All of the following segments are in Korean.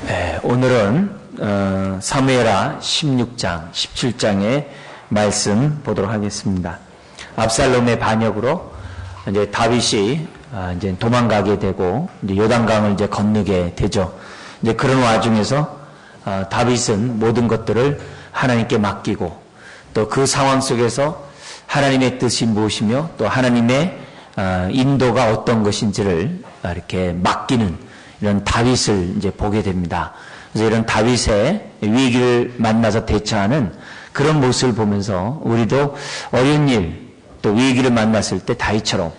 네, 오늘은 사무엘하 16장, 17장의 말씀 보도록 하겠습니다. 압살롬의 반역으로 이제 다윗이 이제 도망가게 되고 이제 요단강을 이제 건너게 되죠. 이제 그런 와중에서 다윗은 모든 것들을 하나님께 맡기고 또 그 상황 속에서 하나님의 뜻이 무엇이며 또 하나님의 인도가 어떤 것인지를 이렇게 맡기는 이런 다윗을 이제 보게 됩니다. 그래서 이런 다윗의 위기를 만나서 대처하는 그런 모습을 보면서 우리도 어려운 일, 또 위기를 만났을 때 다윗처럼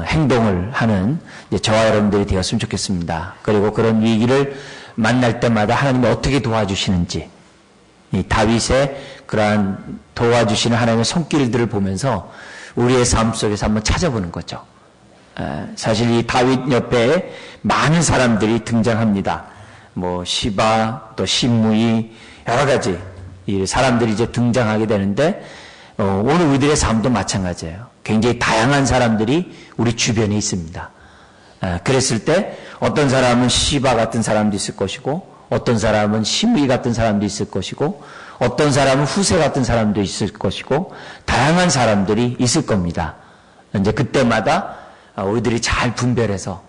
행동을 하는 저와 여러분들이 되었으면 좋겠습니다. 그리고 그런 위기를 만날 때마다 하나님이 어떻게 도와주시는지, 이 다윗의 그러한 도와주시는 하나님의 손길들을 보면서 우리의 삶 속에서 한번 찾아보는 거죠. 사실 이 다윗 옆에 많은 사람들이 등장합니다. 뭐 시바, 또 심무이, 여러 가지 이 사람들이 이제 등장하게 되는데 오늘 우리들의 삶도 마찬가지예요. 굉장히 다양한 사람들이 우리 주변에 있습니다. 그랬을 때 어떤 사람은 시바 같은 사람도 있을 것이고, 어떤 사람은 심무이 같은 사람도 있을 것이고, 어떤 사람은 후세 같은 사람도 있을 것이고, 다양한 사람들이 있을 겁니다. 이제 그때마다 우리들이 잘 분별해서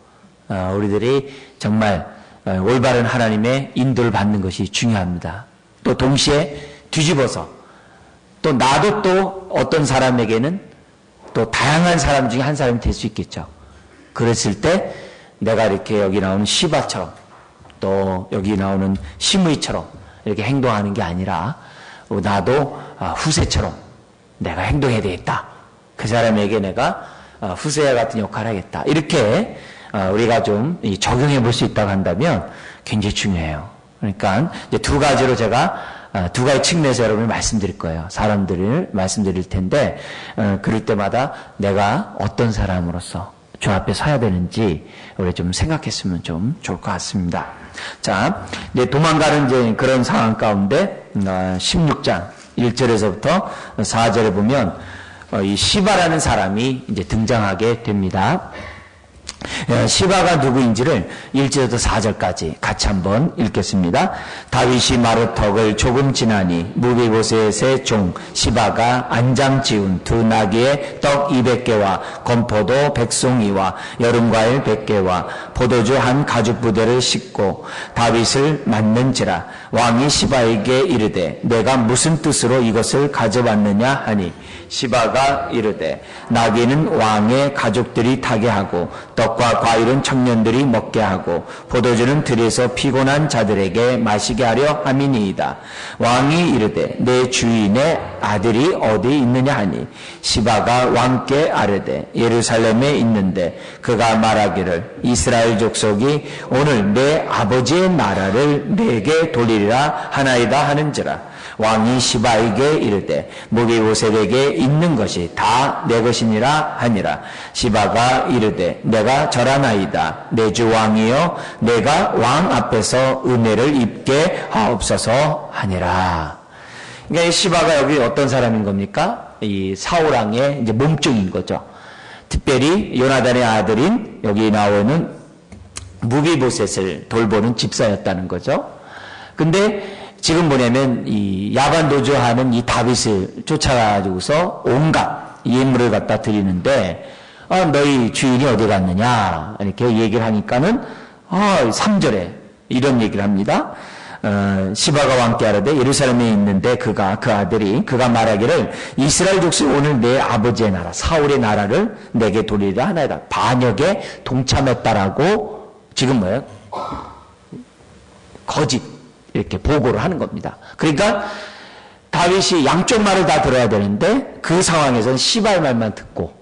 우리들이 정말 올바른 하나님의 인도를 받는 것이 중요합니다. 또 동시에 뒤집어서 또 나도 또 어떤 사람에게는 또 다양한 사람 중에 한 사람이 될 수 있겠죠. 그랬을 때 내가 이렇게 여기 나오는 시바처럼 또 여기 나오는 시므이처럼 이렇게 행동하는 게 아니라 나도 후세처럼 내가 행동해야 되겠다. 그 사람에게 내가 후세와 같은 역할을 하겠다. 이렇게 우리가 좀 적용해 볼 수 있다고 한다면 굉장히 중요해요. 그러니까 이제 두 가지로 제가 두 가지 측면에서 여러분을 말씀드릴 거예요. 사람들을 말씀드릴 텐데 그럴 때마다 내가 어떤 사람으로서 주 앞에 서야 되는지 우리 좀 생각했으면 좀 좋을 것 같습니다. 자, 이제 도망가는 이제 그런 상황 가운데 16장 1절에서부터 4절에 보면 이 시바라는 사람이 이제 등장하게 됩니다. 시바가 누구인지를 1절부터 4절까지 같이 한번 읽겠습니다. 다윗이 마루턱을 조금 지나니 무비보셋의 종 시바가 안장 지운 두 나귀의 떡 200개와 건포도 100송이와 여름과일 100개와 포도주 한 가죽 부대를 싣고 다윗을 맞는지라. 왕이 시바에게 이르되 내가 무슨 뜻으로 이것을 가져왔느냐 하니 시바가 이르되 나귀는 왕의 가족들이 타게 하고 떡과 과일은 청년들이 먹게 하고 포도주는 들에서 피곤한 자들에게 마시게 하려 함이니이다. 왕이 이르되 내 주인의 아들이 어디 있느냐 하니 시바가 왕께 아뢰되 예루살렘에 있는데 그가 말하기를 이스라엘 족속이 오늘 내 아버지의 나라를 내게 돌리리라 하나이다 하는지라. 왕이 시바에게 이르되 무비보셋에게 있는 것이 다 내 것이니라 하니라. 시바가 이르되 내가 절하나이다. 내 주 왕이여 내가 왕 앞에서 은혜를 입게 하옵소서 하니라. 그러니까 이 시바가 여기 어떤 사람인 겁니까? 이 사울왕의 이제 몸종인 거죠. 특별히 요나단의 아들인 여기 나오는 무비보셋을 돌보는 집사였다는 거죠. 근데 지금 뭐냐면 이 야반 도주하는 이 다윗을 쫓아가지고서 온갖 예물을 갖다 드리는데 너희 주인이 어디 갔느냐 이렇게 얘기를 하니까는 3절에 이런 얘기를 합니다. 시바가 왕께 아뢰되 예루살렘에 있는데 그가 그 아들이 그가 말하기를 이스라엘 족속이 오늘 내 아버지의 나라 사울의 나라를 내게 돌리리라 하나이다. 반역에 동참했다라고 지금 뭐예요? 거짓 이렇게 보고를 하는 겁니다. 그러니까 다윗이 양쪽 말을 다 들어야 되는데 그 상황에서는 시바의 말만 듣고,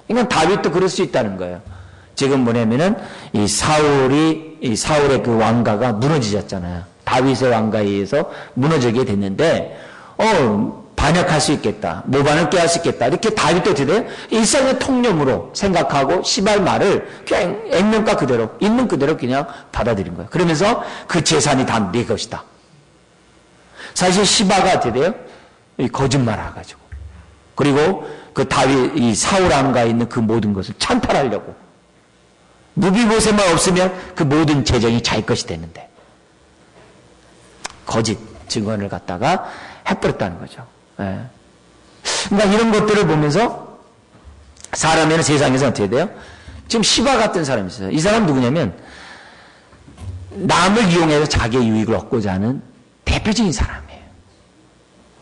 그러니까 다윗도 그럴 수 있다는 거예요. 지금 뭐냐면은 이 사울의 그 왕가가 무너지셨잖아요. 다윗의 왕가에 의해서 무너지게 됐는데 반역할 수 있겠다, 모반을 꾀할 수 있겠다, 이렇게 다윗도 드려요. 일상의 통념으로 생각하고 시바의 말을 그냥 액면가 그대로 있는 그대로 그냥 받아들인 거예요. 그러면서 그 재산이 다 네 것이다. 사실 시바가 드려요. 거짓말해가지고 그리고 그 다윗 이 사울 왕가에 있는 그 모든 것을 찬탈하려고 무비보셋만 없으면 그 모든 재정이 자기 것이 되는데 거짓 증언을 갖다가 해버렸다는 거죠. 예. 그러니까 이런 것들을 보면서 사람에는 세상에서 어떻게 돼요? 지금 시바 같은 사람이 있어요. 이 사람 누구냐면 남을 이용해서 자기의 유익을 얻고자 하는 대표적인 사람이에요.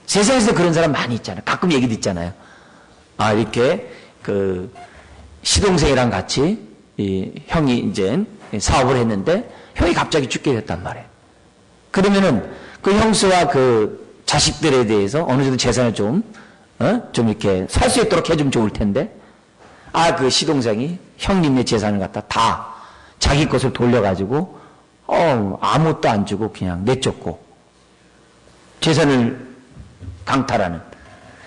세상에서 그런 사람 많이 있잖아요. 가끔 얘기 듣잖아요. 아, 이렇게 그 시동생이랑 같이 이 형이 이제 사업을 했는데 형이 갑자기 죽게 됐단 말이에요. 그러면은 그 형수와 그 자식들에 대해서 어느 정도 재산을 좀 이렇게 살 수 있도록 해주면 좋을 텐데, 아, 그 시동생이 형님의 재산을 갖다 다 자기 것을 돌려가지고, 아무것도 안 주고 그냥 내쫓고, 재산을 강탈하는,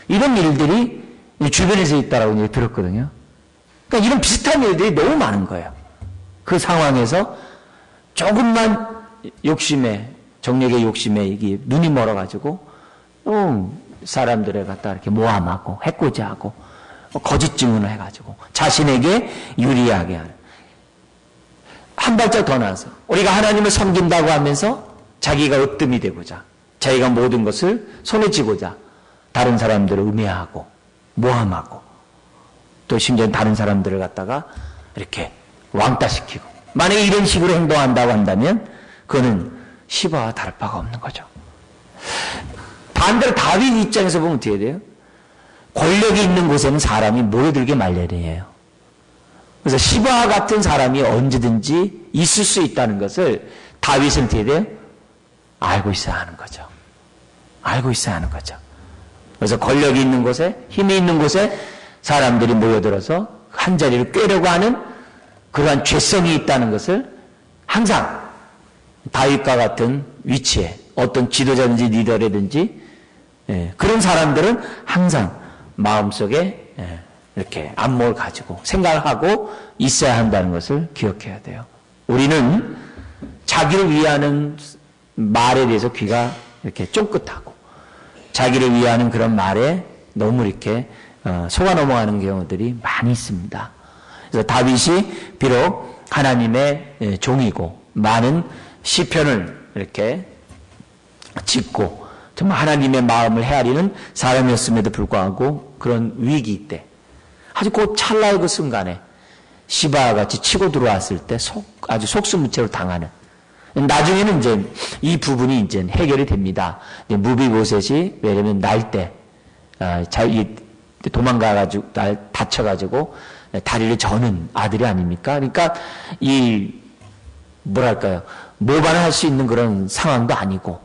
이런 일들이 주변에서 있다라고 얘기 들었거든요. 그러니까 이런 비슷한 일들이 너무 많은 거예요. 그 상황에서 조금만 욕심에, 정력의 욕심에 이게 눈이 멀어가지고, 사람들을 갖다 이렇게 모함하고, 해코지 하고, 거짓 증언을 해가지고, 자신에게 유리하게 하는. 한 발짝 더 나아서, 우리가 하나님을 섬긴다고 하면서 자기가 으뜸이 되고자, 자기가 모든 것을 손에 쥐고자, 다른 사람들을 음해하고, 모함하고, 또 심지어 다른 사람들을 갖다가 이렇게 왕따시키고, 만약에 이런 식으로 행동한다고 한다면, 그거는 시바와 다를 바가 없는 거죠. 반대로 다윗 입장에서 보면 어떻게 돼요? 권력이 있는 곳에는 사람이 모여들게 마련이에요. 그래서 시바와 같은 사람이 언제든지 있을 수 있다는 것을 다윗은 어떻게 돼요? 알고 있어야 하는 거죠. 알고 있어야 하는 거죠. 그래서 권력이 있는 곳에, 힘이 있는 곳에 사람들이 모여들어서 한 자리를 꿰려고 하는 그러한 죄성이 있다는 것을 항상 다윗과 같은 위치에 어떤 지도자든지 리더라든지 그런 사람들은 항상 마음속에 이렇게 안목을 가지고 생각을 하고 있어야 한다는 것을 기억해야 돼요. 우리는 자기를 위하는 말에 대해서 귀가 이렇게 쫑긋하고 자기를 위하는 그런 말에 너무 이렇게 속아 넘어가는 경우들이 많이 있습니다. 그래서 다윗이 비록 하나님의 종이고 많은 시편을 이렇게 짓고 정말 하나님의 마음을 헤아리는 사람이었음에도 불구하고 그런 위기 때 아주 그 찰나의 그 순간에 시바와 같이 치고 들어왔을 때 아주 속수무책으로 당하는, 나중에는 이제 이 부분이 이제 해결이 됩니다. 무비보셋이 왜냐면 날 때 도망가가지고 다쳐가지고 다리를 저는 아들이 아닙니까? 그러니까 뭐랄까요, 모반을 할 수 있는 그런 상황도 아니고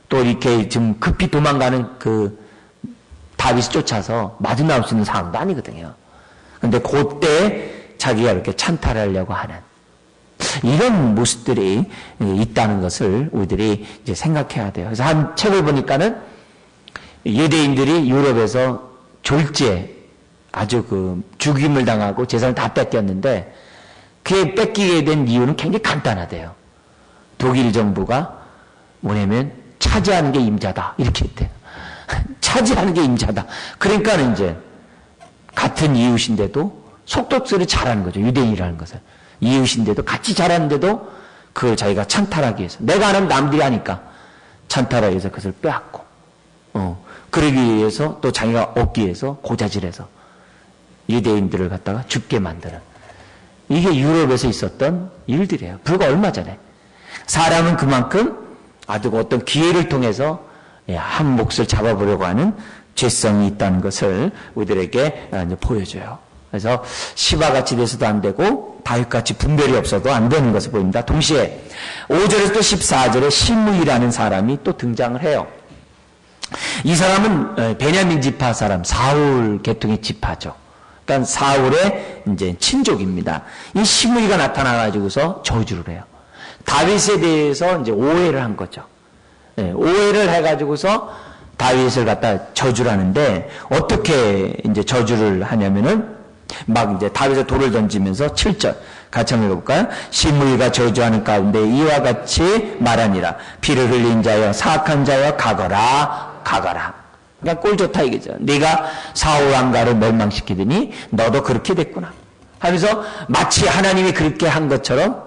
또 이렇게 지금 급히 도망가는 그 다윗을 쫓아서 마주 나올 수 있는 상황도 아니거든요. 근데 그때 자기가 이렇게 찬탈하려고 하는 이런 모습들이 있다는 것을 우리들이 이제 생각해야 돼요. 그래서 한 책을 보니까는 유대인들이 유럽에서 졸지에 아주 그 죽임을 당하고 재산을 다 뺏겼는데 그게 뺏기게 된 이유는 굉장히 간단하대요. 독일 정부가 뭐냐면 차지하는 게 임자다 이렇게 했대요. 차지하는 게 임자다. 그러니까 이제 같은 이웃인데도 속독질을 잘하는 거죠. 유대인이라는 것은 이웃인데도 같이 잘하는데도 그걸 자기가 찬탈하기 위해서, 내가 안 하면 남들이 하니까 찬탈하기 위해서 그것을 빼앗고 그러기 위해서 또 자기가 얻기 위해서 고자질해서 유대인들을 갖다가 죽게 만드는, 이게 유럽에서 있었던 일들이에요. 불과 얼마 전에. 사람은 그만큼 아주 어떤 기회를 통해서 한 몫을 잡아보려고 하는 죄성이 있다는 것을 우리들에게 이제 보여줘요. 그래서 시바같이 돼서도 안 되고 다윗같이 분별이 없어도 안 되는 것을 보입니다. 동시에 5절에서 또 14절에 시므이라는 사람이 또 등장을 해요. 이 사람은 베냐민 지파 사람, 사울 계통의 지파죠. 그러니까 사울의 이제 친족입니다. 이 시므이가 나타나가지고서 저주를 해요. 다윗에 대해서 이제 오해를 한 거죠. 오해를 해가지고서 다윗을 갖다 저주를 하는데, 어떻게 이제 저주를 하냐면은 막 이제 다윗의 돌을 던지면서 7절 같이 한번 읽어볼까요? 시므이가 저주하는 가운데 이와 같이 말하니라. 피를 흘린 자여 사악한 자여 가거라 가거라. 그러니까 꼴 좋다 이거죠. 네가 사울 왕가를 멸망시키더니 너도 그렇게 됐구나 하면서 마치 하나님이 그렇게 한 것처럼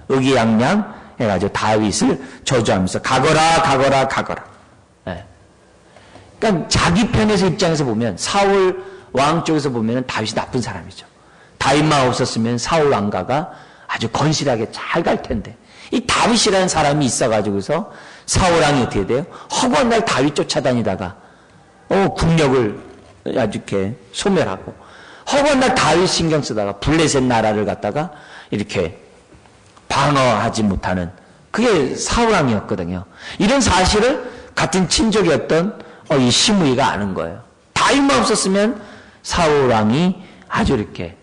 의기양양 해가지고 다윗을 저주하면서 가거라 가거라 가거라. 예. 그러니까 자기 편에서 입장에서 보면 사울 왕 쪽에서 보면 다윗이 나쁜 사람이죠. 다윗만 없었으면 사울 왕가가 아주 건실하게 잘 갈 텐데 이 다윗이라는 사람이 있어가지고서 사울 왕이 어떻게 돼요? 허구한 날 다윗 쫓아다니다가 국력을 아주 이렇게 소멸하고 허구한 날 다윗 신경 쓰다가 블레셋 나라를 갖다가 이렇게 방어하지 못하는 그게 사울 왕이었거든요. 이런 사실을 같은 친족이었던 이 시므이가 아는 거예요. 다윗만 없었으면 사울 왕이 아주 이렇게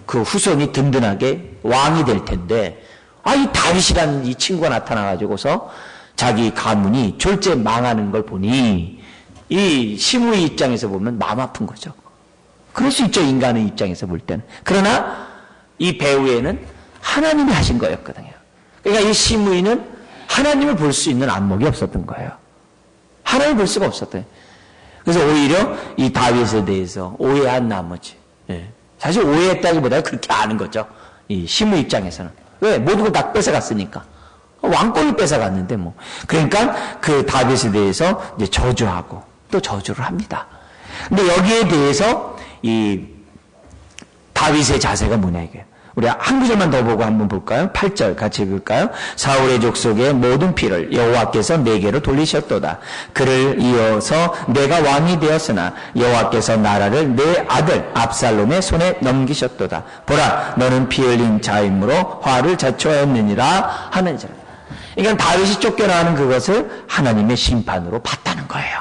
그 후손이 든든하게 왕이 될 텐데 이 다윗이라는 이 친구가 나타나가지고서 자기 가문이 졸제 망하는 걸 보니 이 시므이 입장에서 보면 마음 아픈 거죠. 그럴 수 있죠. 인간의 입장에서 볼 때는. 그러나 이 배후에는 하나님이 하신 거였거든요. 그러니까 이 시므이는 하나님을 볼 수 있는 안목이 없었던 거예요. 하나님을 볼 수가 없었대요. 그래서 오히려 이 다윗에 대해서 오해한 나머지, 사실 오해했다기보다 그렇게 아는 거죠. 이 시므이 입장에서는. 왜? 모든 걸 다 뺏어갔으니까. 왕권을 뺏어갔는데 뭐. 그러니까 그 다윗에 대해서 이제 저주하고 또 저주를 합니다. 근데 여기에 대해서 이 다윗의 자세가 뭐냐 이게. 우리 한 구절만 더 보고 한번 볼까요? 8절 같이 읽을까요? 사울의 족속의 모든 피를 여호와께서 내게로 돌리셨도다. 그를 이어서 내가 왕이 되었으나 여호와께서 나라를 내 아들 압살롬의 손에 넘기셨도다. 보라, 너는 피 흘린 자이므로 화를 자초하였느니라 하는지라. 그러니까 다윗이 쫓겨나는 그것을 하나님의 심판으로 봤다는 거예요.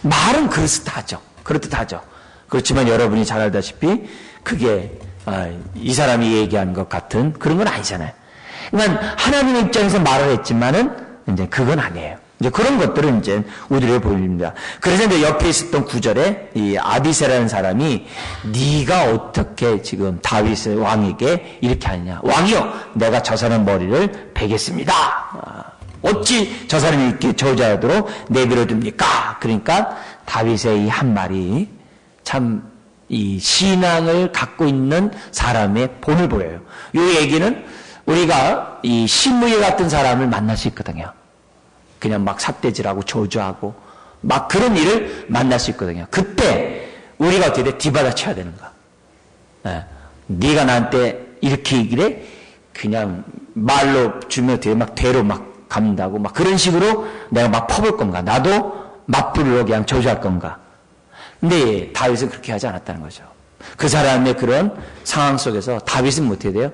말은 그렇듯하죠. 그렇듯하죠. 그렇지만 여러분이 잘 알다시피 그게 이 사람이 얘기하는 것 같은 그런 건 아니잖아요. 그러니까 하나님의 입장에서 말을 했지만은 이제 그건 아니에요. 이제 그런 것들은 이제 우리를 보입니다. 그래서 이제 옆에 있었던 구절에 이 아비새라는 사람이 네가 어떻게 지금 다윗의 왕에게 이렇게 하느냐. 왕이요, 내가 저 사람 머리를 베겠습니다. 어찌 저 사람이 이렇게 저주하도록 내버려둡니까? 그러니까 다윗의 이 한 말이 참 이 신앙을 갖고 있는 사람의 본을 보여요. 이 얘기는 우리가 이 시므이 같은 사람을 만날 수 있거든요. 그냥 막 삿대질하고 저주하고 막 그런 일을 만날 수 있거든요. 그때 우리가 어떻게 돼? 뒤받아쳐야 되는가? 네가 나한테 이렇게 얘기를 그냥 말로 주면 어떻게 막 대로 막 감는다고 막 그런 식으로 내가 막 퍼볼 건가? 나도 맞불로 그냥 저주할 건가? 근데 다윗은 그렇게 하지 않았다는 거죠. 그 사람의 그런 상황 속에서 다윗은 어떻게 돼요?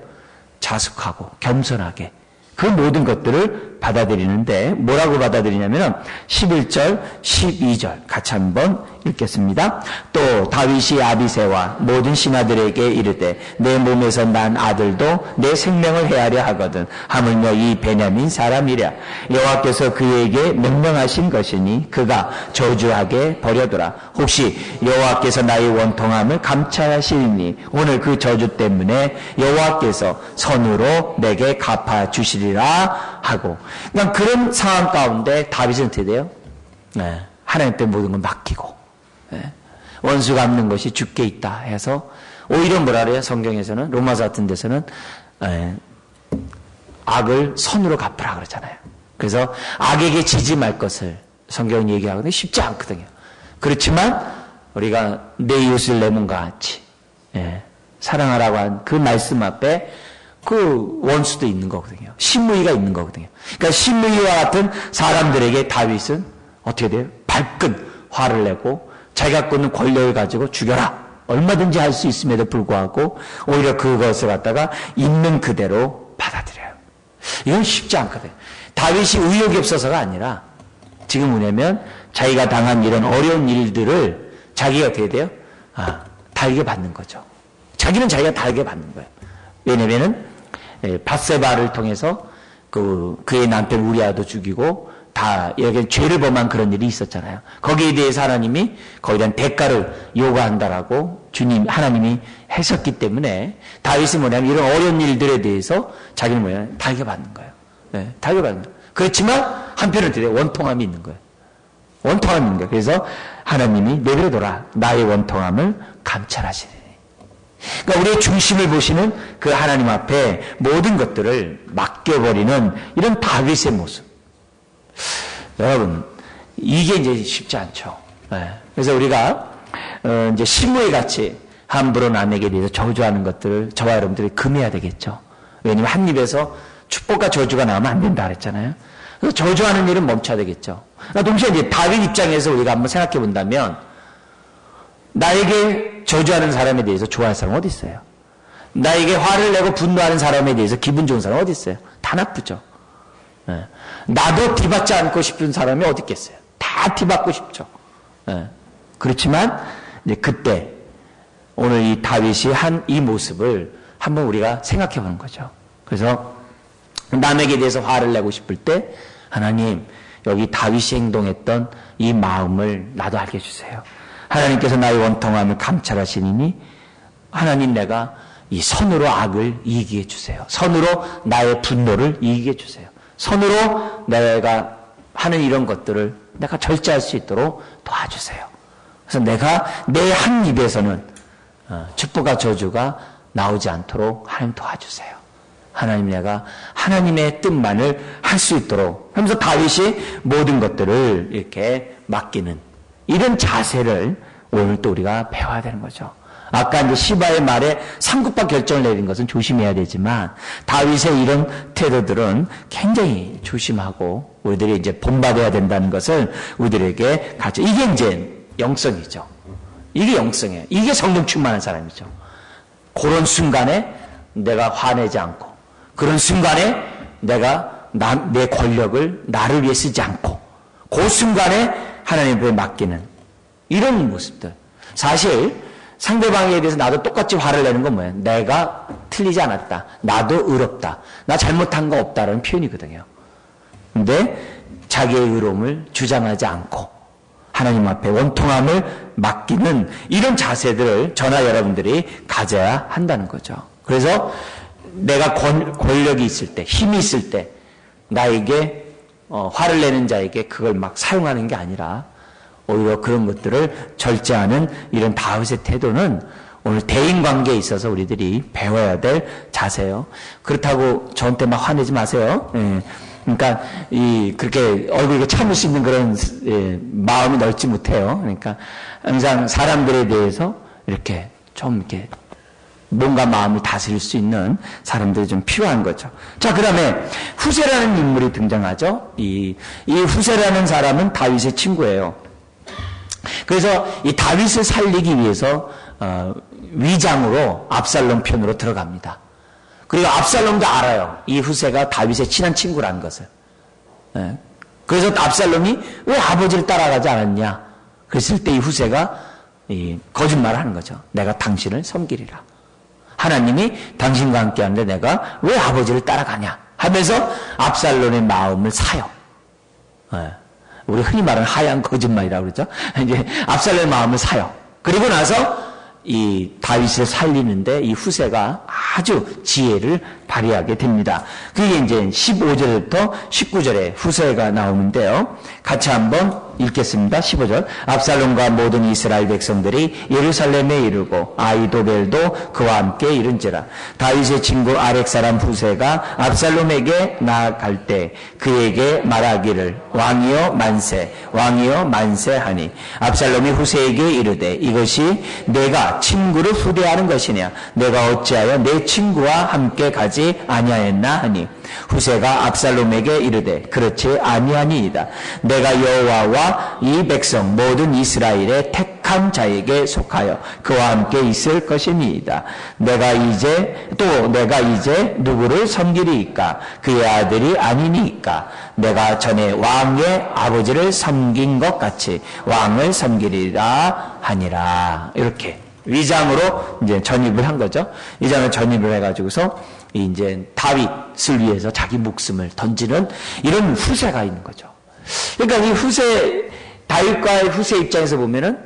자숙하고 겸손하게 그 모든 것들을 받아들이는데 뭐라고 받아들이냐면 11절, 12절 같이 한번 읽겠습니다. 또 다윗이 아비새와 모든 신하들에게 이르되 내 몸에서 난 아들도 내 생명을 해하려 하거든 하물며 이 베냐민 사람이랴. 여호와께서 그에게 명령하신 것이니 그가 저주하게 버려두라. 혹시 여호와께서 나의 원통함을 감찰하시니 오늘 그 저주 때문에 여호와께서 선으로 내게 갚아주시리라 하고. 그러니까 그런 상황 가운데 다윗은 어떻게 돼요? 하나님께 모든 걸 맡기고 원수 갚는 것이 주께 있다 해서 오히려 뭐라 그래요? 성경에서는 로마서 같은 데서는 악을 선으로 갚으라 그러잖아요. 그래서 악에게 지지 말 것을 성경은 얘기하거든요. 쉽지 않거든요. 그렇지만 우리가 내 이웃을 내 몸과 같이 사랑하라고 한 그 말씀 앞에 그 원수도 있는 거거든요. 시므이가 있는 거거든요. 그러니까 시므이와 같은 사람들에게 다윗은 어떻게 돼요? 발끈 화를 내고 자기가 갖고 있는 권력을 가지고 죽여라. 얼마든지 할 수 있음에도 불구하고 오히려 그것을 갖다가 있는 그대로 받아들여요. 이건 쉽지 않거든요. 다윗이 의욕이 없어서가 아니라 지금 뭐냐면 자기가 당한 이런 어려운 일들을 자기가 어떻게 돼요? 달게 받는 거죠. 자기는 자기가 달게 받는 거예요. 왜냐면은 밧세바를 통해서 그의 남편 우리아도 죽이고 다 여기 죄를 범한 그런 일이 있었잖아요. 거기에 대해서 하나님이 거기에 대한 대가를 요구한다라고 하나님이 하셨기 때문에 다윗이 뭐냐면 이런 어려운 일들에 대해서 자기는 뭐냐면 달게 받는 거예요. 달게 받는 거예요. 그렇지만 한편으로 원통함이 있는 거예요. 원통함이 있는 거예요. 그래서 하나님이 내버려둬라. 나의 원통함을 감찰하시니. 그러니까 우리의 중심을 보시는 그 하나님 앞에 모든 것들을 맡겨버리는 이런 다윗의 모습. 여러분, 이게 이제 쉽지 않죠. 그래서 우리가 이제 시므이 같이 함부로 남에게 대해서 저주하는 것들을 저와 여러분들이 금해야 되겠죠. 왜냐면 한 입에서 축복과 저주가 나오면 안 된다 그랬잖아요. 그래서 저주하는 일은 멈춰야 되겠죠. 동시에 이제 다윗 입장에서 우리가 한번 생각해 본다면 나에게 저주하는 사람에 대해서 좋아할 사람 어디 있어요? 나에게 화를 내고 분노하는 사람에 대해서 기분 좋은 사람 어디 있어요? 다 나쁘죠. 나도 뒤받지 않고 싶은 사람이 어디 있겠어요? 다 뒤받고 싶죠. 그렇지만 이제 그때 오늘 이 다윗이 한 이 모습을 한번 우리가 생각해 보는 거죠. 그래서 남에게 대해서 화를 내고 싶을 때 하나님 여기 다윗이 행동했던 이 마음을 나도 알게 해주세요. 하나님께서 나의 원통함을 감찰하시니 하나님 내가 이 선으로 악을 이기게 해주세요. 선으로 나의 분노를 이기게 해주세요. 선으로 내가 하는 이런 것들을 내가 절제할 수 있도록 도와주세요. 그래서 내가 내 한 입에서는 축복과 저주가 나오지 않도록 하나님 도와주세요. 하나님 내가 하나님의 뜻만을 할 수 있도록 하면서 다윗이 모든 것들을 이렇게 맡기는 이런 자세를 오늘 또 우리가 배워야 되는 거죠. 아까 이제 시바의 말에 상급과 결정을 내린 것은 조심해야 되지만 다윗의 이런 태도들은 굉장히 조심하고 우리들이 이제 본받아야 된다는 것을 우리들에게 가르쳐. 이게 이제 영성이죠. 이게 영성이에요. 이게 성령 충만한 사람이죠. 그런 순간에 내가 화내지 않고 그런 순간에 내가 내 권력을 나를 위해 쓰지 않고 그 순간에 하나님 앞에 맡기는 이런 모습들. 사실 상대방에 대해서 나도 똑같이 화를 내는 건 뭐예요? 내가 틀리지 않았다. 나도 의롭다. 나 잘못한 거 없다라는 표현이거든요. 근데 자기의 의로움을 주장하지 않고 하나님 앞에 원통함을 맡기는 이런 자세들을 저나 여러분들이 가져야 한다는 거죠. 그래서 내가 권력이 있을 때, 힘이 있을 때 나에게 화를 내는 자에게 그걸 막 사용하는 게 아니라 오히려 그런 것들을 절제하는 이런 다윗의 태도는 오늘 대인관계에 있어서 우리들이 배워야 될 자세예요. 그렇다고 저한테 막 화내지 마세요. 그러니까 그렇게 얼굴에 참을 수 있는 그런 마음이 넓지 못해요. 그러니까 항상 사람들에 대해서 이렇게 좀 이렇게 뭔가 마음을 다스릴 수 있는 사람들이 좀 필요한 거죠. 자, 그다음에 후세라는 인물이 등장하죠. 이 후세라는 사람은 다윗의 친구예요. 그래서 이 다윗을 살리기 위해서 위장으로 압살롬 편으로 들어갑니다. 그리고 압살롬도 알아요. 이 후세가 다윗의 친한 친구라는 것을. 그래서 압살롬이 왜 아버지를 따라가지 않았냐? 그랬을 때 이 후세가 거짓말을 하는 거죠. 내가 당신을 섬기리라. 하나님이 당신과 함께 하는데 내가 왜 아버지를 따라가냐? 하면서 압살롬의 마음을 사요. 우리 흔히 말하는 하얀 거짓말이라고 그러죠. 이제 압살롬의 마음을 사요. 그리고 나서 이 다윗을 살리는데 이 후세가 아주 지혜를 발휘하게 됩니다. 그게 이제 15절부터 19절에 후세가 나오는데요. 같이 한번 읽겠습니다. 15절. 압살롬과 모든 이스라엘 백성들이 예루살렘에 이르고 아히도벨도 그와 함께 이른지라. 다윗의 친구 아렉 사람 후세가 압살롬에게 나아갈 때 그에게 말하기를 왕이여 만세 왕이여 만세하니 압살롬이 후세에게 이르되 이것이 내가 친구를 후대하는 것이냐 내가 어찌하여 내 친구와 함께 가지 아니하였나 하니 후세가 압살롬에게 이르되 그렇지 아니하니이다. 내가 여호와와 이 백성 모든 이스라엘의 택한 자에게 속하여 그와 함께 있을 것이니이다. 내가 이제 누구를 섬기리이까 그의 아들이 아니니까 내가 전에 왕의 아버지를 섬긴 것 같이 왕을 섬기리라 하니라. 이렇게 위장으로 이제 전입을 한 거죠. 위장을 전입을 해가지고서 이제 다윗을 위해서 자기 목숨을 던지는 이런 후세가 있는 거죠. 그러니까 이 후세, 다윗과의 후세 입장에서 보면은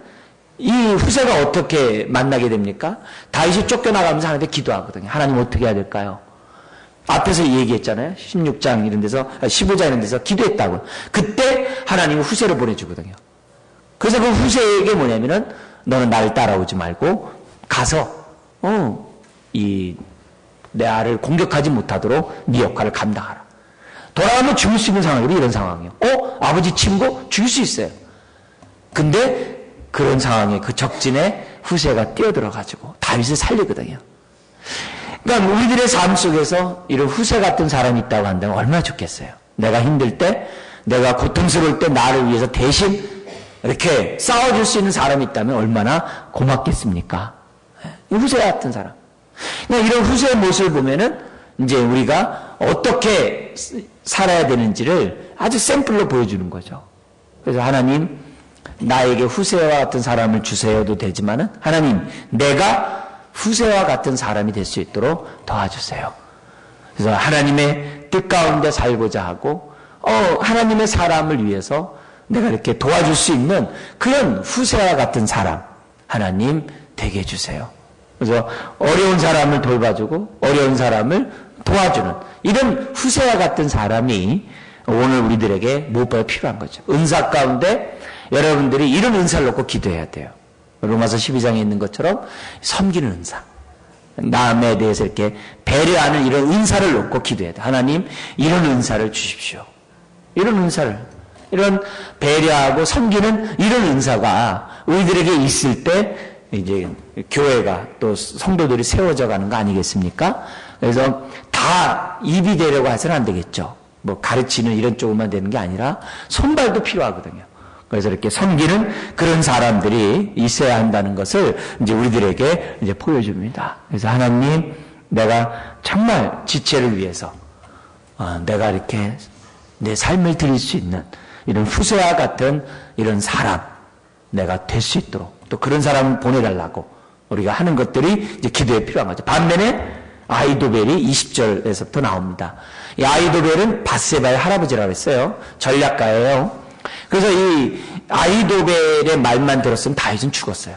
이 후세가 어떻게 만나게 됩니까? 다윗이 쫓겨나가면서 하나님께 기도하거든요. 하나님 어떻게 해야 될까요? 앞에서 얘기했잖아요. 16장 이런 데서, 15장 이런 데서 기도했다고. 그때 하나님이 후세를 보내주거든요. 그래서 그 후세에게 뭐냐면은 너는 나를 따라오지 말고 가서 내 아를 공격하지 못하도록 네 역할을 감당하라. 돌아가면 죽일 수 있는 상황이고 이런 상황이에요. 아버지 친구 죽일 수 있어요. 근데 그런 상황에 그 적진에 후세가 뛰어들어가지고 다윗을 살리거든요. 그러니까 우리들의 삶 속에서 이런 후세 같은 사람이 있다고 한다면 얼마나 좋겠어요. 내가 힘들 때, 내가 고통스러울 때 나를 위해서 대신 이렇게 싸워줄 수 있는 사람이 있다면 얼마나 고맙겠습니까? 후세 같은 사람. 그러니까 이런 후세의 모습을 보면은 이제 우리가 어떻게 살아야 되는지를 아주 샘플로 보여주는 거죠. 그래서 하나님, 나에게 후세와 같은 사람을 주세요도 되지만은 하나님, 내가 후세와 같은 사람이 될 수 있도록 도와주세요. 그래서 하나님의 뜻 가운데 살고자 하고 하나님의 사람을 위해서 내가 이렇게 도와줄 수 있는 그런 후세와 같은 사람 하나님 되게 해주세요. 그래서 어려운 사람을 돌봐주고 어려운 사람을 도와주는 이런 후세와 같은 사람이 오늘 우리들에게 무엇보다 필요한 거죠. 은사 가운데 여러분들이 이런 은사를 놓고 기도해야 돼요. 로마서 12장에 있는 것처럼 섬기는 은사, 남에 대해서 이렇게 배려하는 이런 은사를 놓고 기도해야 돼요. 하나님, 이런 은사를 주십시오. 이런 은사를, 이런 배려하고 섬기는 이런 은사가 우리들에게 있을 때 이제 교회가 또 성도들이 세워져 가는 거 아니겠습니까? 그래서 다 입이 되려고 해서는 안 되겠죠. 뭐 가르치는 이런 쪽만 되는 게 아니라 손발도 필요하거든요. 그래서 이렇게 섬기는 그런 사람들이 있어야 한다는 것을 이제 우리들에게 이제 보여줍니다. 그래서 하나님, 내가 정말 지체를 위해서 내가 이렇게 내 삶을 드릴 수 있는 이런 후세와 같은 이런 사람 내가 될 수 있도록 또 그런 사람을 보내달라고 우리가 하는 것들이 이제 기도에 필요한 거죠. 반면에 아히도벨이 20절에서부터 나옵니다. 이 아히도벨은 밧세바의 할아버지라고 했어요. 전략가예요. 그래서 이 아히도벨의 말만 들었으면 다윗은 죽었어요.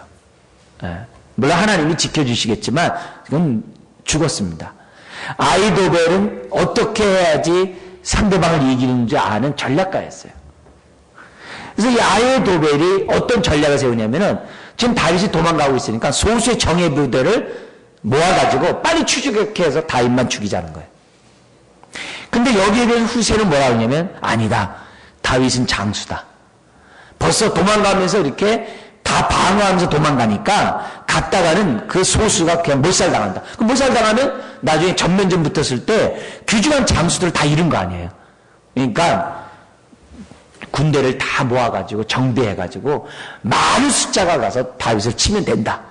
물론 하나님이 지켜주시겠지만 그건 죽었습니다. 아히도벨은 어떻게 해야지 상대방을 이기는지 아는 전략가였어요. 그래서 이 아히도벨이 어떤 전략을 세우냐면은 지금 다윗이 도망가고 있으니까 소수의 정예 부대를 모아가지고 빨리 추격해서 다윗만 죽이자는 거예요. 근데 여기에 대한 후세는 뭐라고 하냐면 아니다. 다윗은 장수다. 벌써 도망가면서 이렇게 다 방어하면서 도망가니까 갔다가는 그 소수가 그냥 몰살당한다. 그럼 몰살당하면 나중에 전면전 붙었을 때 귀중한 장수들을 다 잃은 거 아니에요. 그러니까 군대를 다 모아가지고 정비해가지고 많은 숫자가 가서 다윗을 치면 된다.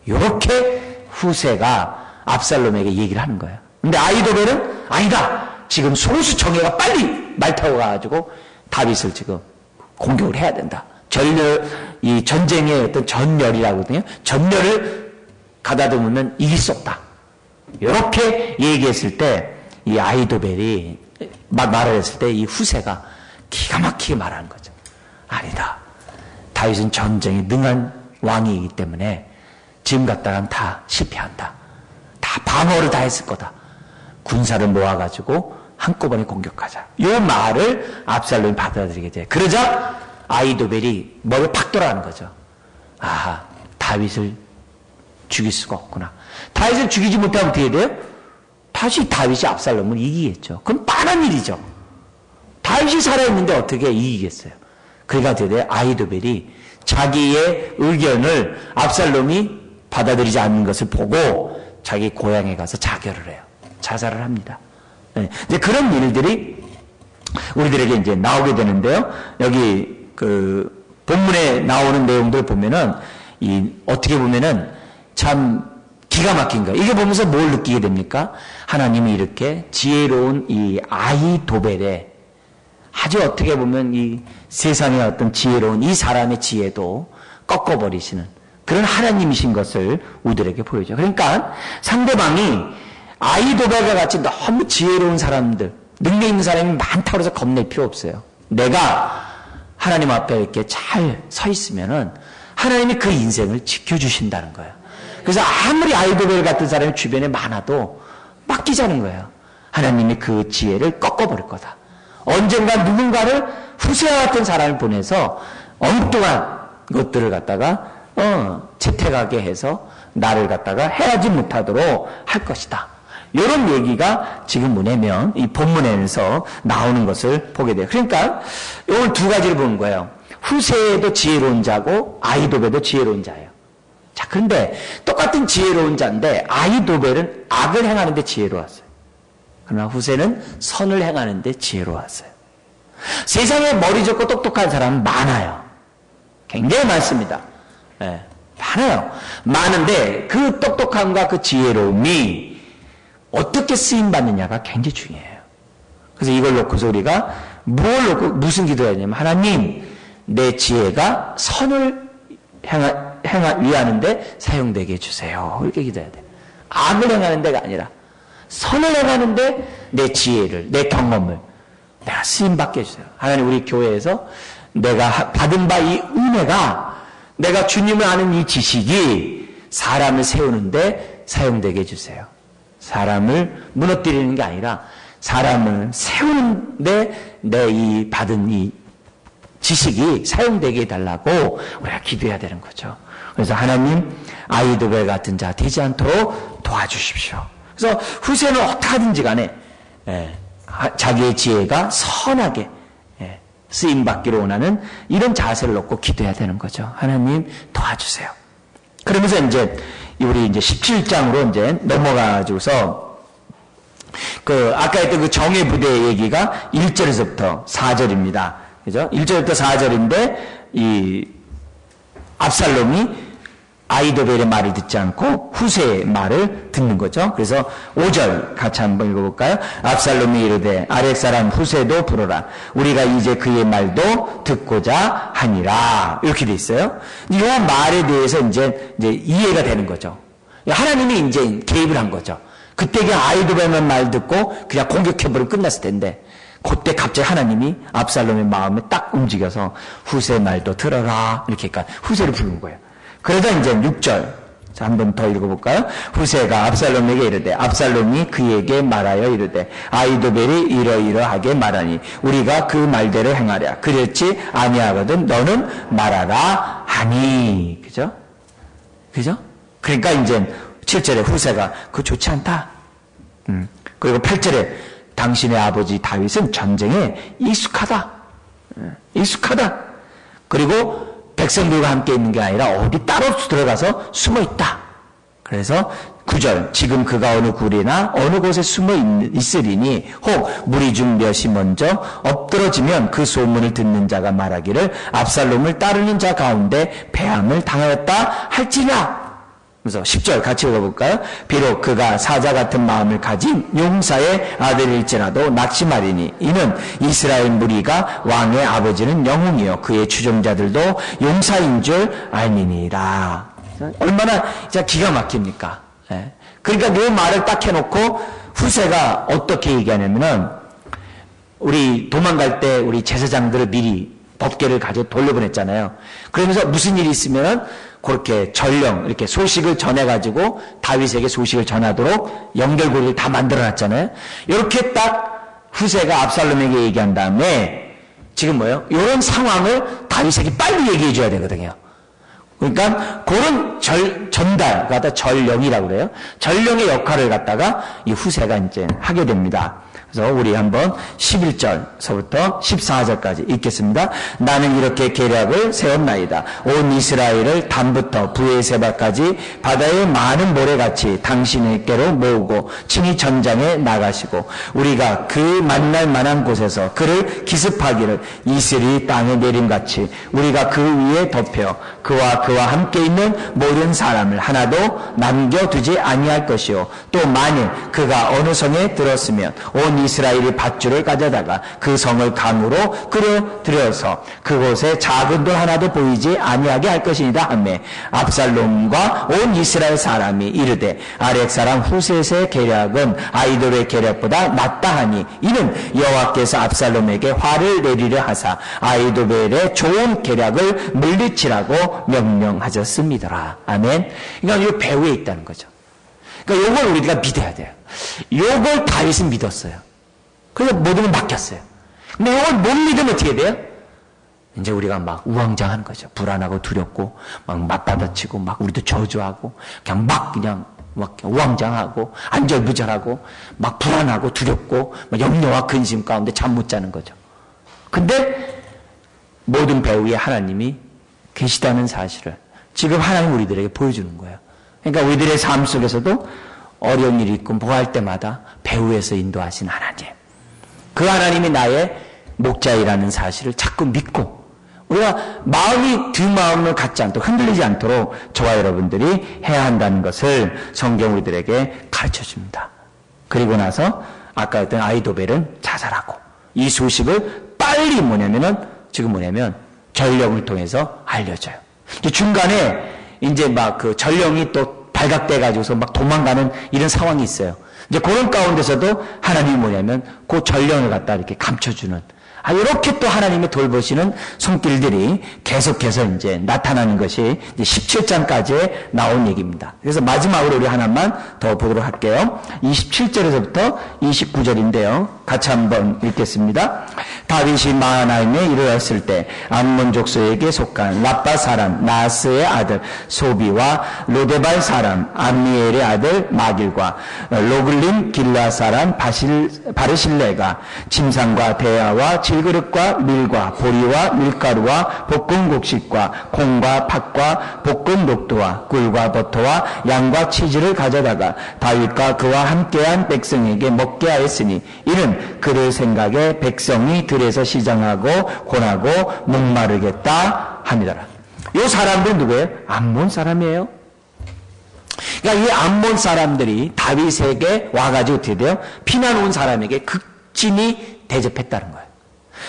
이렇게 후세가 압살롬에게 얘기를 하는 거예요. 근데 아히도벨은 아니다. 지금 소수 정예가 빨리 말 타고 가가지고 다윗을 지금 공격을 해야 된다. 이 전쟁의 어떤 전열이라고 하거든요. 전열을 가다듬으면 이길 수 없다. 이렇게 얘기했을 때 이 아히도벨이 말을 했을 때 이 후세가 기가 막히게 말하는 거죠. 아니다. 다윗은 전쟁에 능한 왕이기 때문에 지금 갔다간 다 실패한다. 다 방어를 다 했을 거다. 군사를 모아가지고 한꺼번에 공격하자. 이 말을 압살롬이 받아들이게 돼요. 그러자 아히도벨이 머리를 팍 돌아가는 거죠. 아하, 다윗을 죽일 수가 없구나. 다윗을 죽이지 못하면 어떻게 돼요? 다시 다윗이 압살롬을 이기겠죠. 그럼 뻔한 일이죠. 다윗이 살아있는데 어떻게 이기겠어요? 그러니까 되게 아히도벨이 자기의 의견을 압살롬이 받아들이지 않는 것을 보고 자기 고향에 가서 자결을 해요. 자살을 합니다. 네. 이제 그런 일들이 우리들에게 이제 나오게 되는데요. 여기 그 본문에 나오는 내용들 보면은 어떻게 보면은 참 기가 막힌 거예요. 이게 보면서 뭘 느끼게 됩니까? 하나님이 이렇게 지혜로운 이 아히도벨의 아주 어떻게 보면 이 세상의 어떤 지혜로운 이 사람의 지혜도 꺾어버리시는 그런 하나님이신 것을 우리들에게 보여줘요. 그러니까 상대방이 아히도벨과 같이 너무 지혜로운 사람들, 능력 있는 사람이 많다고 해서 겁낼 필요 없어요. 내가 하나님 앞에 이렇게 잘 서 있으면은 하나님이 그 인생을 지켜주신다는 거예요. 그래서 아무리 아히도벨 같은 사람이 주변에 많아도 맡기자는 거예요. 하나님이 그 지혜를 꺾어버릴 거다. 언젠가 누군가를 후세와 같은 사람을 보내서 엉뚱한 것들을 갖다가 채택하게 해서 나를 갖다가 해하지 못하도록 할 것이다. 이런 얘기가 지금 뭐냐면 이 본문에서 나오는 것을 보게 돼요. 그러니까 오늘 두 가지를 보는 거예요. 후세에도 지혜로운 자고 아히도벨도 지혜로운 자예요. 자, 그런데 똑같은 지혜로운 자인데 아히도벨은 악을 행하는데 지혜로웠어요. 그러나 후세는 선을 행하는데 지혜로웠어요. 세상에 머리 좋고 똑똑한 사람은 많아요. 굉장히 많습니다. 네, 많아요. 많은데 그 똑똑함과 그 지혜로움이 어떻게 쓰임받느냐가 굉장히 중요해요. 그래서 이걸 놓고서 우리가 뭘 놓고 무슨 기도해야 되냐면 하나님 내 지혜가 선을 위하는데 사용되게 해주세요. 이렇게 기도해야 돼요. 악을 행하는 데가 아니라 선을 행하는데 내 지혜를, 내 경험을 내가 쓰임받게 해주세요. 하나님 우리 교회에서 내가 받은 바 이 은혜가 내가 주님을 아는 이 지식이 사람을 세우는데 사용되게 해주세요. 사람을 무너뜨리는 게 아니라 사람을 세우는데 내 이 받은 이 지식이 사용되게 해달라고 우리가 기도해야 되는 거죠. 그래서 하나님 아히도벨 같은 자 되지 않도록 도와주십시오. 그래서 후세는 어떻게 하든지 간에 자기의 지혜가 선하게 쓰임받기를 원하는 이런 자세를 놓고 기도해야 되는 거죠. 하나님 도와주세요. 그러면서 우리 17장으로 넘어가가지고서 아까 했던 그 정예 부대의 얘기가 1절에서부터 4절입니다. 그죠? 1절부터 4절인데, 압살롬이 아히도벨의 말을 듣지 않고 후세의 말을 듣는 거죠. 그래서 5절 같이 한번 읽어볼까요? 압살롬이 이르되 아렉 사람 후세도 부르라. 우리가 이제 그의 말도 듣고자 하니라. 이렇게 돼 있어요. 이 말에 대해서 이제 이해가 되는 거죠. 하나님이 이제 개입을 한 거죠. 그때 그냥 아히도벨만 말 듣고 그냥 공격해버리면 끝났을 텐데, 그때 갑자기 하나님이 압살롬의 마음에 딱 움직여서 후세 말도 들어라. 이렇게 그러니까 후세를 부르는 거예요. 그러다 이제 6절. 자, 한 번 더 읽어볼까요? 후세가 압살롬에게 이르되 압살롬이 그에게 말하여 이르되 아히도벨이 이러이러하게 말하니 우리가 그 말대로 행하랴. 그렇지 아니하거든 너는 말하라 하니. 그죠? 그죠? 그러니까 이제 7절에 후세가 그거 좋지 않다. 그리고 8절에 당신의 아버지 다윗은 전쟁에 익숙하다. 익숙하다. 그리고 백성들과 함께 있는 게 아니라 어디 따로 들어가서 숨어 있다. 그래서 9절 지금 그가 어느 굴이나 어느 곳에 숨어 있으리니 혹 무리 중 몇이 먼저 엎드러지면 그 소문을 듣는 자가 말하기를 압살롬을 따르는 자 가운데 패함을 당하였다 할지라. 그래서 10절 같이 읽어볼까요? 비록 그가 사자 같은 마음을 가진 용사의 아들일지라도 낙심하리니 이는 이스라엘 무리가 왕의 아버지는 영웅이요 그의 추종자들도 용사인 줄 알미니라. 얼마나 진짜 기가 막힙니까? 그러니까 이 말을 딱 해놓고 후세가 어떻게 얘기하냐면은 우리 도망갈 때 우리 제사장들을 미리 법궤를 가지고 돌려보냈잖아요. 그러면서 무슨 일이 있으면 그렇게 전령 이렇게 소식을 전해가지고 다윗에게 소식을 전하도록 연결고리를 다 만들어놨잖아요. 이렇게 딱 후세가 압살롬에게 얘기한 다음에 지금 뭐예요? 이런 상황을 다윗에게 빨리 얘기해줘야 되거든요. 그러니까 그런 전달, 갖다 전령이라고 그래요. 전령의 역할을 갖다가 이 후세가 이제 하게 됩니다. 그래서 우리 한번 11절서부터 14절까지 읽겠습니다. 나는 이렇게 계략을 세웠나이다. 온 이스라엘을 단부터 부에세바까지 바다의 많은 모래같이 당신에게로 모으고 친히 전장에 나가시고 우리가 그 만날 만한 곳에서 그를 기습하기를 이슬이 땅에 내림같이 우리가 그 위에 덮여 그와 함께 있는 모든 사람을 하나도 남겨두지 아니할 것이요 또 만일 그가 어느 성에 들었으면 온 이스라엘이 밧줄을 가져다가 그 성을 강으로 끌어들여서 그곳에 작은 돌 하나도 보이지 아니하게 할 것이니라 하매 압살롬과 온 이스라엘 사람이 이르되 아렉 사람 후셋의 계략은 아히도벨의 계략보다 낫다 하니 이는 여호와께서 압살롬에게 화를 내리려 하사 아히도벨의 좋은 계략을 물리치라고 명령하셨습니다. 아멘. 그러니까 이 배후에 있다는 거죠. 그러니까 이걸 우리가 믿어야 돼요. 이걸 다윗은 믿었어요. 그래서 모든 걸 맡겼어요. 근데 이걸 못 믿으면 어떻게 돼요? 이제 우리가 막 우왕좌왕하는 거죠. 불안하고 두렵고 막 맞받아치고 막 우리도 저주하고 그냥 우왕좌왕하고 안절부절하고 막 불안하고 두렵고 막 염려와 근심 가운데 잠 못 자는 거죠. 근데 모든 배후에 하나님이 계시다는 사실을 지금 하나님 우리들에게 보여주는 거예요. 그러니까 우리들의 삶 속에서도 어려운 일이 있고 뭐 할 때마다 배후에서 인도하신 하나님, 그 하나님이 나의 목자이라는 사실을 자꾸 믿고 우리가 마음이 두 마음을 갖지 않도록 흔들리지 않도록 저와 여러분들이 해야 한다는 것을 성경 우리들에게 가르쳐 줍니다. 그리고 나서 아까 했던 아이도벨은 자살하고 이 소식을 빨리 지금 전령을 통해서 알려져요. 중간에 이제 막 그 전령이 또 발각돼 가지고서 막 도망가는 이런 상황이 있어요. 이제 그런 가운데서도 하나님이 그 전령을 갖다 이렇게 감춰주는, 이렇게 또 하나님의 돌보시는 손길들이 계속해서 이제 나타나는 것이 이제 17장까지에 나온 얘기입니다. 그래서 마지막으로 우리 하나만 더 보도록 할게요. 27절에서부터 29절인데요. 같이 한번 읽겠습니다. 다윗이 마하나임에 이르렀을 때 암몬 족속에게 속한 라빠 사람 나스의 아들 소비와 로데발 사람 암미엘의 아들 마길과 로글림 길라 사람 바르실레가 침상과 대야와 질그릇과 밀과 보리와 밀가루와 볶은 곡식과 콩과 팥과 볶은 녹두와 꿀과 버터와 양과 치즈를 가져다가 다윗과 그와 함께한 백성에게 먹게 하였으니 이는 그들 생각에 백성이 들에서 시장하고 고나고 목마르겠다 함이더라. 이 사람들 누구예요? 암몬 사람이에요. 그러니까 이 암몬 사람들이 다윗에게 와가지고 어떻게 돼요? 피난 온 사람에게 극진히 대접했다는 거예요.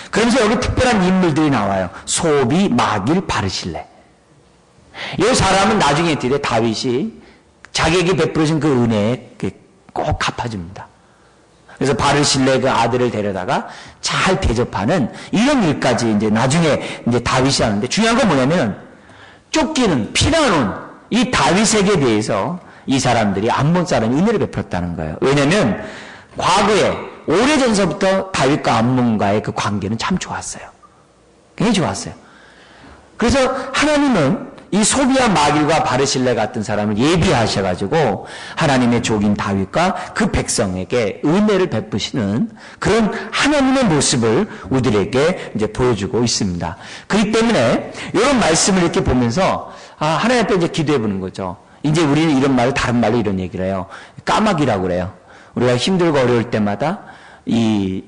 그러면서 여기 특별한 인물들이 나와요. 소비, 마길, 바르실레. 이 사람은 나중에 어떻게 돼요? 다윗이 자기에게 베풀어진 그 은혜에 꼭 갚아줍니다. 그래서 바르실레 그 아들을 데려다가 잘 대접하는 이런 일까지 이제 나중에 이제 다윗이 하는데, 중요한 건 뭐냐면 쫓기는 피난 온 이 다윗에게 대해서 이 사람들이 암몬 사람이 은혜를 베풀었다는 거예요. 왜냐하면 과거에 오래전서부터 다윗과 암몬과의 그 관계는 참 좋았어요. 굉장히 좋았어요. 그래서 하나님은 이 소비와 마길과 바르실레 같은 사람을 예비하셔가지고 하나님의 종인 다윗과 그 백성에게 은혜를 베푸시는 그런 하나님의 모습을 우리들에게 이제 보여주고 있습니다. 그렇기 때문에 이런 말씀을 이렇게 보면서 하나님 앞에 이제 기도해 보는 거죠. 이제 우리는 이런 말을 다른 말로 이런 얘기를 해요. 까마귀라고 그래요. 우리가 힘들고 어려울 때마다 이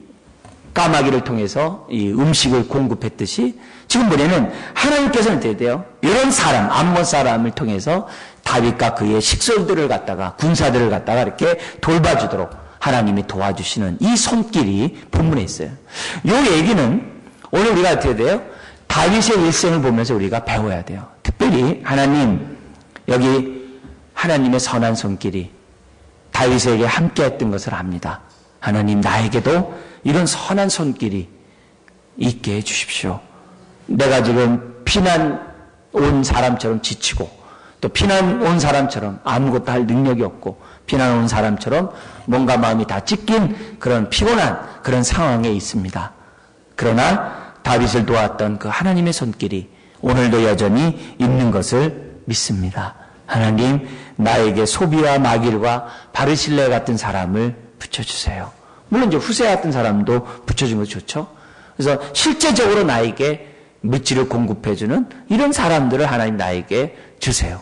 까마귀를 통해서 이 음식을 공급했듯이 지금 뭐냐면 하나님께서는 어떻게 돼요? 이런 사람, 암몬 사람을 통해서 다윗과 그의 식솔들을 갖다가 군사들을 갖다가 이렇게 돌봐주도록 하나님이 도와주시는 이 손길이 본문에 있어요. 이 얘기는 오늘 우리가 어떻게 돼요? 다윗의 일생을 보면서 우리가 배워야 돼요. 특별히 하나님, 여기 하나님의 선한 손길이 다윗에게 함께했던 것을 압니다. 하나님, 나에게도 이런 선한 손길이 있게 해주십시오. 내가 지금 피난 온 사람처럼 지치고 또 피난 온 사람처럼 아무것도 할 능력이 없고 피난 온 사람처럼 뭔가 마음이 다 찢긴 그런 피곤한 그런 상황에 있습니다. 그러나 다윗을 도왔던 그 하나님의 손길이 오늘도 여전히 있는 것을 믿습니다. 하나님, 나에게 소비와 마길과 바르실레 같은 사람을 붙여주세요. 물론 이제 후세 같은 사람도 붙여준 거 좋죠. 그래서 실제적으로 나에게 물질을 공급해주는 이런 사람들을 하나님 나에게 주세요.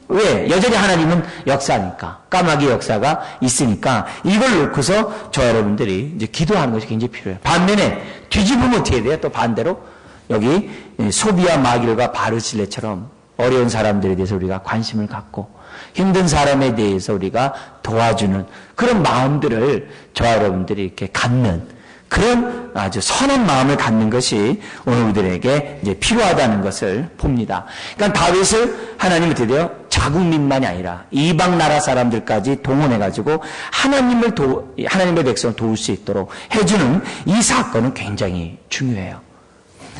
왜? 여전히 하나님은 역사니까. 까마귀 역사가 있으니까 이걸 놓고서 저 여러분들이 이제 기도하는 것이 굉장히 필요해요. 반면에 뒤집으면 어떻게 돼요? 또 반대로 여기 소비와 마길과 바르실레처럼 어려운 사람들에 대해서 우리가 관심을 갖고 힘든 사람에 대해서 우리가 도와주는 그런 마음들을 저와 여러분들이 이렇게 갖는 그런 아주 선한 마음을 갖는 것이 오늘 우리들에게 이제 필요하다는 것을 봅니다. 그러니까 다윗을 하나님이 드디어 자국민만이 아니라 이방 나라 사람들까지 동원해가지고 하나님의 백성을 도울 수 있도록 해주는 이 사건은 굉장히 중요해요.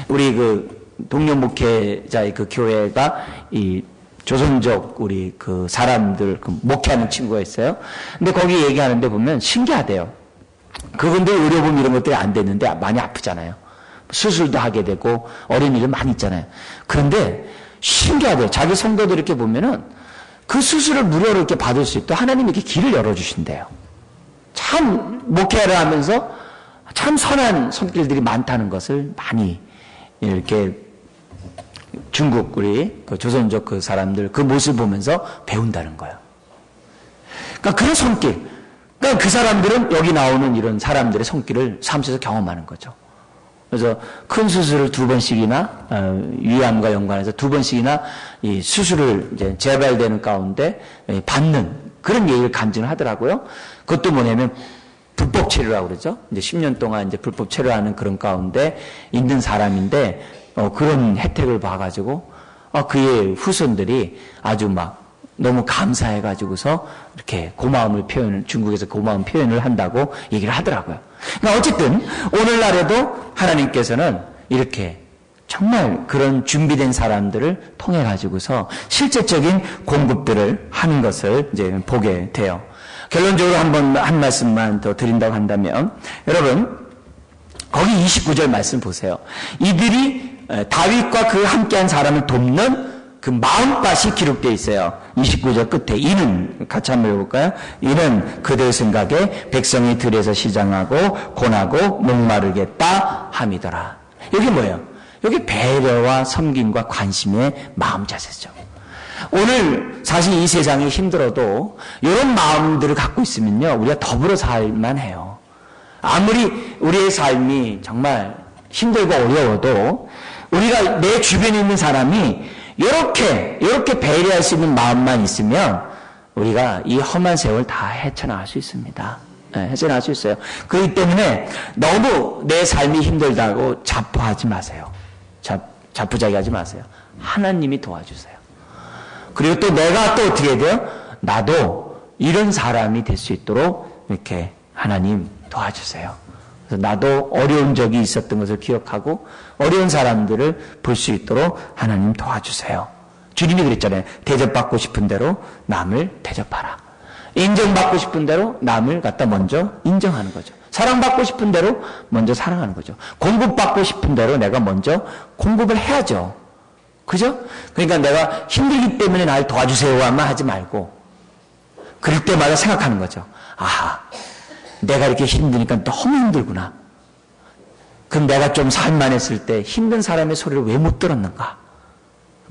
우리 그 동료 목회자의 그 교회가 이 조선족 우리 그 사람들 그 목회하는 친구가 있어요. 근데 거기 얘기하는데 보면 신기하대요. 그건데 의료보험 이런 것들이 안 됐는데 많이 아프잖아요. 수술도 하게 되고 어려운 일이 많이 있잖아요. 그런데 신기하대요. 자기 성도들 이렇게 보면은 그 수술을 무료로 이렇게 받을 수 있도록 하나님이 이렇게 길을 열어주신대요. 참 목회를 하면서 참 선한 손길들이 많다는 것을 많이 이렇게 중국 우리 그 조선족 그 사람들 그 모습을 보면서 배운다는 거예요. 그러니까 그런 손길, 그러니까 그 사람들은 여기 나오는 이런 사람들의 손길을 삶에서 경험하는 거죠. 그래서 큰 수술을 2번씩이나 위암과 연관해서 2번씩이나 이 수술을 이제 재발되는 가운데 받는 그런 예의를 간증을 하더라고요. 그것도 뭐냐면 불법 치료라고 그러죠. 이제 10년 동안 이제 불법 치료하는 그런 가운데 있는 사람인데 그런 혜택을 봐가지고 그의 후손들이 아주 막 너무 감사해가지고서 이렇게 중국에서 고마움 표현을 한다고 얘기를 하더라고요. 그러니까 어쨌든 오늘날에도 하나님께서는 이렇게 정말 그런 준비된 사람들을 통해 가지고서 실제적인 공급들을 하는 것을 이제 보게 돼요. 결론적으로 한 말씀만 더 드린다고 한다면 여러분 거기 29절 말씀 보세요. 이들이 다윗과 그 함께한 사람을 돕는 그 마음밭이 기록되어 있어요. 29절 끝에 이는 같이 한번 읽어볼까요? 이는 그들 생각에 백성이 들에서 시장하고 고나고 목마르겠다 함이더라. 여기 뭐예요? 여기 배려와 섬김과 관심의 마음 자세죠. 오늘 사실 이 세상이 힘들어도 이런 마음들을 갖고 있으면요 우리가 더불어 살만 해요. 아무리 우리의 삶이 정말 힘들고 어려워도 우리가 내 주변에 있는 사람이 이렇게 배려할 수 있는 마음만 있으면 우리가 이 험한 세월 다 헤쳐나갈 수 있습니다. 네, 헤쳐나갈 수 있어요. 그렇기 때문에 너무 내 삶이 힘들다고 자포하지 마세요. 자포자기하지 마세요. 하나님이 도와주세요. 그리고 또 내가 또 어떻게 해야 돼요? 나도 이런 사람이 될 수 있도록 이렇게 하나님 도와주세요. 그래서 나도 어려운 적이 있었던 것을 기억하고 어려운 사람들을 볼 수 있도록 하나님 도와주세요. 주님이 그랬잖아요. 대접받고 싶은 대로 남을 대접하라. 인정받고 싶은 대로 남을 갖다 먼저 인정하는 거죠. 사랑받고 싶은 대로 먼저 사랑하는 거죠. 공급받고 싶은 대로 내가 먼저 공급을 해야죠. 그죠? 그러니까 내가 힘들기 때문에 날 도와주세요만 하지 말고 그럴 때마다 생각하는 거죠. 아하, 내가 이렇게 힘드니까 너무 힘들구나. 그럼 내가 좀 살만했을 때 힘든 사람의 소리를 왜 못 들었는가?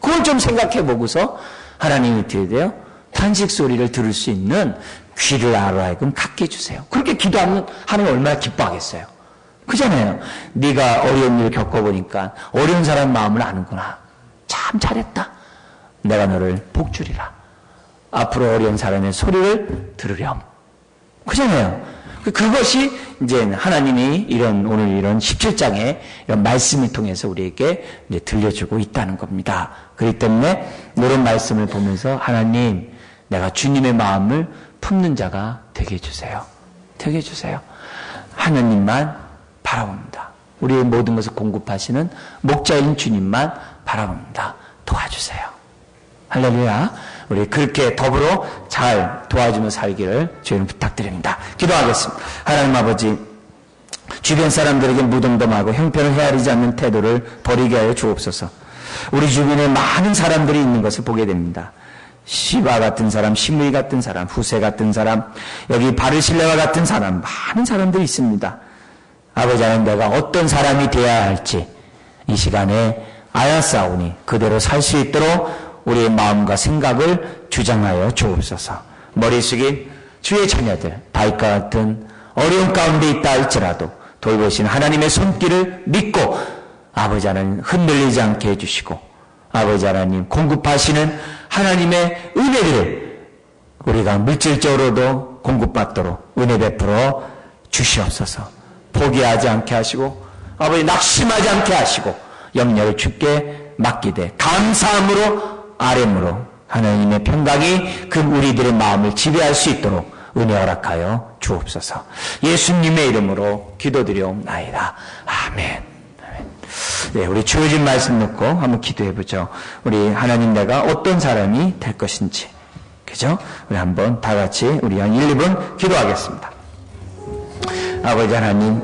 그걸 좀 생각해 보고서 하나님이 어떻게 돼요? 탄식 소리를 들을 수 있는 귀를 하여금 갖게 해주세요. 그렇게 기도하면 하나님 얼마나 기뻐하겠어요. 그잖아요. 네가 어려운 일을 겪어보니까 어려운 사람 마음을 아는구나. 참 잘했다. 내가 너를 복주리라. 앞으로 어려운 사람의 소리를 들으렴. 그잖아요. 그것이 이제 하나님이 오늘 이런 17장의 이런 말씀을 통해서 우리에게 이제 들려주고 있다는 겁니다. 그렇기 때문에 이런 말씀을 보면서 하나님, 내가 주님의 마음을 품는 자가 되게 해주세요. 되게 해주세요. 하나님만 바라봅니다. 우리의 모든 것을 공급하시는 목자인 주님만 바라봅니다. 도와주세요. 할렐루야. 우리 그렇게 더불어 잘 도와주며 살기를 주님 부탁드립니다. 기도하겠습니다. 하나님 아버지, 주변 사람들에게 무덤덤하고 형편을 헤아리지 않는 태도를 버리게 하여 주옵소서. 우리 주변에 많은 사람들이 있는 것을 보게 됩니다. 시바 같은 사람, 시므이 같은 사람, 후세 같은 사람, 여기 바르실레와 같은 사람, 많은 사람들이 있습니다. 아버지 하나님, 내가 어떤 사람이 되어야 할지 이 시간에 아야싸우니 그대로 살 수 있도록 우리의 마음과 생각을 주장하여 주옵소서. 머리 숙인 주의 자녀들, 다윗과 같은 어려운 가운데 있다 할지라도 돌보신 하나님의 손길을 믿고 아버지 하나님 흔들리지 않게 해주시고 아버지 하나님 공급하시는 하나님의 은혜를 우리가 물질적으로도 공급받도록 은혜 베풀어 주시옵소서. 포기하지 않게 하시고 아버지 낙심하지 않게 하시고 영역을 주께 맡기되 감사함으로 아뢰므로 하나님의 평강이 그 우리들의 마음을 지배할 수 있도록 은혜 허락하여 주옵소서. 예수님의 이름으로 기도드리옵나이다. 아멘. 네, 우리 주어진 말씀 놓고 한번 기도해보죠. 우리 하나님, 내가 어떤 사람이 될 것인지. 그죠? 우리 한번 다 같이 우리 한 1, 2분 기도하겠습니다. 아버지 하나님,